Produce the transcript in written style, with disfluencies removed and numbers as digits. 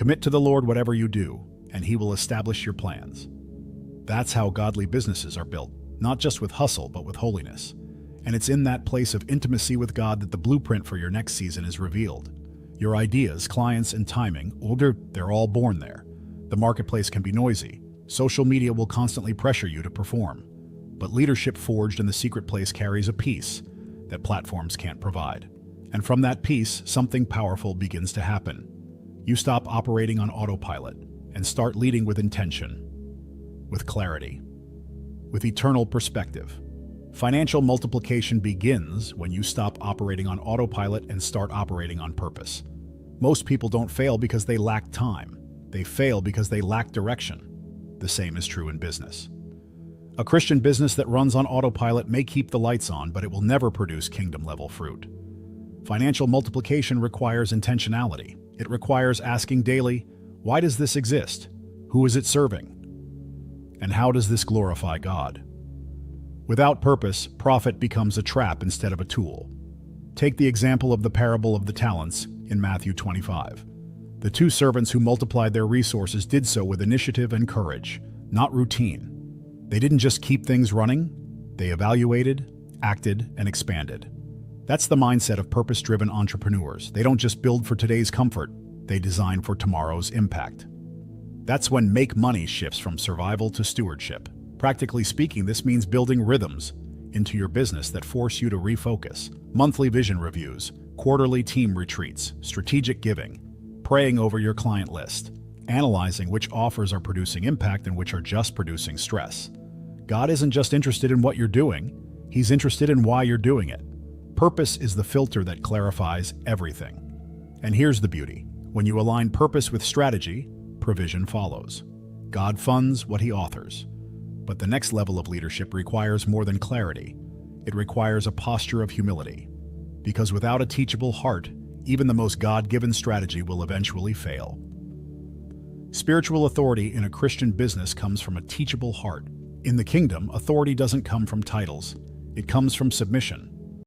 Commit to the Lord whatever you do, and He will establish your plans. That's how godly businesses are built, not just with hustle, but with holiness. And it's in that place of intimacy with God that the blueprint for your next season is revealed. Your ideas, clients, and timing, they're all born there. The marketplace can be noisy. Social media will constantly pressure you to perform. But leadership forged in the secret place carries a peace that platforms can't provide. And from that peace, something powerful begins to happen. You stop operating on autopilot and start leading with intention, with clarity, with eternal perspective. Financial multiplication begins when you stop operating on autopilot and start operating on purpose. Most people don't fail because they lack time. They fail because they lack direction. The same is true in business. A Christian business that runs on autopilot may keep the lights on, but it will never produce kingdom-level fruit. Financial multiplication requires intentionality. It requires asking daily, why does this exist? Who is it serving? And how does this glorify God? Without purpose, profit becomes a trap instead of a tool. Take the example of the parable of the talents in Matthew 25. The two servants who multiplied their resources did so with initiative and courage, not routine. They didn't just keep things running, they evaluated, acted, and expanded. That's the mindset of purpose-driven entrepreneurs. They don't just build for today's comfort, they design for tomorrow's impact. That's when make money shifts from survival to stewardship. Practically speaking, this means building rhythms into your business that force you to refocus. Monthly vision reviews, quarterly team retreats, strategic giving, praying over your client list, analyzing which offers are producing impact and which are just producing stress. God isn't just interested in what you're doing, He's interested in why you're doing it. Purpose is the filter that clarifies everything. And here's the beauty. When you align purpose with strategy, provision follows. God funds what He authors. But the next level of leadership requires more than clarity. It requires a posture of humility. Because without a teachable heart, even the most God-given strategy will eventually fail. Spiritual authority in a Christian business comes from a teachable heart. In the kingdom, authority doesn't come from titles. It comes from submission.